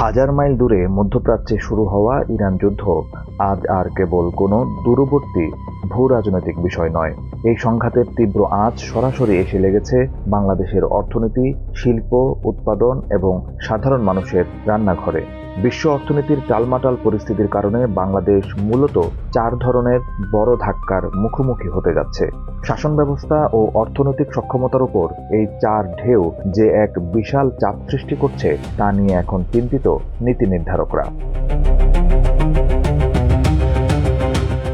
হাজার মাইল দূরে মধ্যপ্রাচ্যে শুরু হওয়া ইরান যুদ্ধ আজ আর কেবল কোনো দূরবর্তী ভূ-রাজনৈতিক বিষয় নয়। এই সংঘাতের তীব্র আঁচ সরাসরি এসে লেগেছে বাংলাদেশের অর্থনীতি, শিল্প, উৎপাদন এবং সাধারণ মানুষের রান্নাঘরে। বিশ্ব অর্থনীতির টালমাটাল পরিস্থিতির কারণে বাংলাদেশ মূলত 4 ধরনের বড় ধাক্কার মুখোমুখি হতে যাচ্ছে। শাসন ব্যবস্থা ও অর্থনৈতিক সক্ষমতার উপর এই 4 ঢেউ যে এক বিশাল চাপ সৃষ্টি করছে তা নিয়ে এখন চিন্তিত নীতি নির্ধারকরা।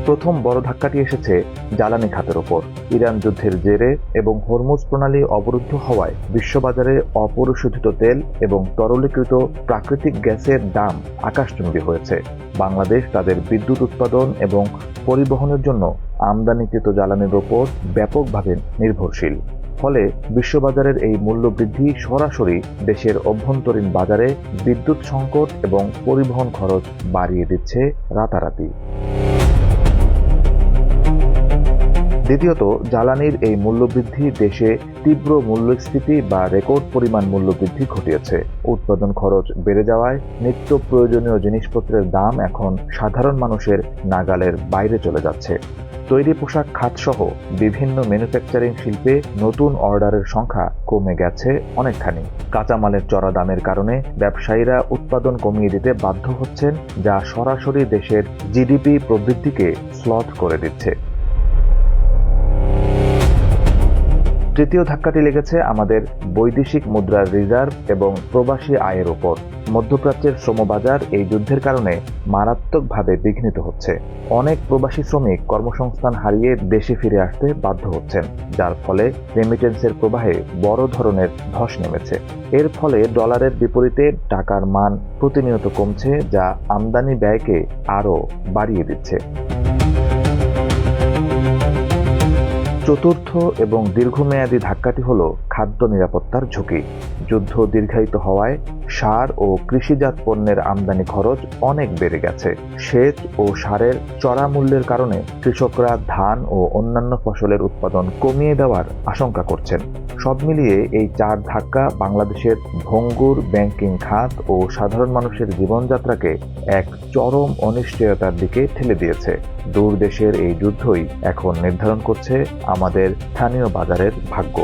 প্রথম বড় ধাক্কাটি এসেছে জ্বালানি খাতের ওপর। ইরান যুদ্ধের জেরে এবং হরমুজ প্রণালী অবরুদ্ধ হওয়ায় বিশ্ববাজারে অপরিশোধিত তেল এবং তরলীকৃত প্রাকৃতিক গ্যাসের দাম আকাশচুম্বী হয়েছে। বাংলাদেশ তাদের বিদ্যুৎ উৎপাদন এবং পরিবহনের জন্য আমদানিকৃত জ্বালানির ওপর ব্যাপকভাবে নির্ভরশীল। ফলে বিশ্ববাজারের এই মূল্যবৃদ্ধি সরাসরি দেশের অভ্যন্তরীণ বাজারে বিদ্যুৎ সংকট এবং পরিবহন খরচ বাড়িয়ে দিচ্ছে রাতারাতি। দ্বিতীয়ত, জ্বালানির এই মূল্যবৃদ্ধি দেশে তীব্র মূল্যস্ফীতি বা রেকর্ড পরিমাণ মূল্যবৃদ্ধি ঘটিয়েছে। উৎপাদন খরচ বেড়ে যাওয়ায় নিত্য প্রয়োজনীয় জিনিসপত্রের দাম এখন সাধারণ মানুষের নাগালের বাইরে চলে যাচ্ছে। তৈরি পোশাক খাতসহ বিভিন্ন ম্যানুফ্যাকচারিং শিল্পে নতুন অর্ডারের সংখ্যা কমে গেছে অনেকখানি। কাঁচামালের চড়া দামের কারণে ব্যবসায়ীরা উৎপাদন কমিয়ে দিতে বাধ্য হচ্ছেন, যা সরাসরি দেশের জিডিপি প্রবৃদ্ধিকে স্লথ করে দিচ্ছে। তৃতীয় ধাক্কাটি লেগেছে আমাদের বৈদেশিক মুদ্রার রিজার্ভ এবং প্রবাসী আয়ের ওপর। মধ্যপ্রাচ্যের শ্রমবাজার এই যুদ্ধের কারণে মারাত্মকভাবে বিঘ্নিত হচ্ছে। অনেক প্রবাসী শ্রমিক কর্মসংস্থান হারিয়ে দেশে ফিরে আসতে বাধ্য হচ্ছেন, যার ফলে রেমিটেন্সের প্রবাহে বড় ধরনের ধস নেমেছে। এর ফলে ডলারের বিপরীতে টাকার মান প্রতিনিয়ত কমছে, যা আমদানি ব্যয়কে আরও বাড়িয়ে দিচ্ছে। চতুর্থ এবং দীর্ঘমেয়াদী ধাক্কাটি হল খাদ্য নিরাপত্তার ঝুঁকি। যুদ্ধ দীর্ঘায়িত হওয়ায় সার ও কৃষিজাত পণ্যের আমদানি খরচ অনেক বেড়ে গেছে। সেচ ও সারের চড়া মূল্যের কারণে কৃষকরা ধান ও অন্যান্য ফসলের উৎপাদন কমিয়ে দেওয়ার আশঙ্কা করছেন। সব মিলিয়ে এই 4 ধাক্কা বাংলাদেশের ভঙ্গুর ব্যাংকিং খাত ও সাধারণ মানুষের জীবনযাত্রাকে এক চরম অনিশ্চয়তার দিকে ঠেলে দিয়েছে। দূর দেশের এই যুদ্ধই এখন নির্ধারণ করছে আমাদের স্থানীয় বাজারের ভাগ্য।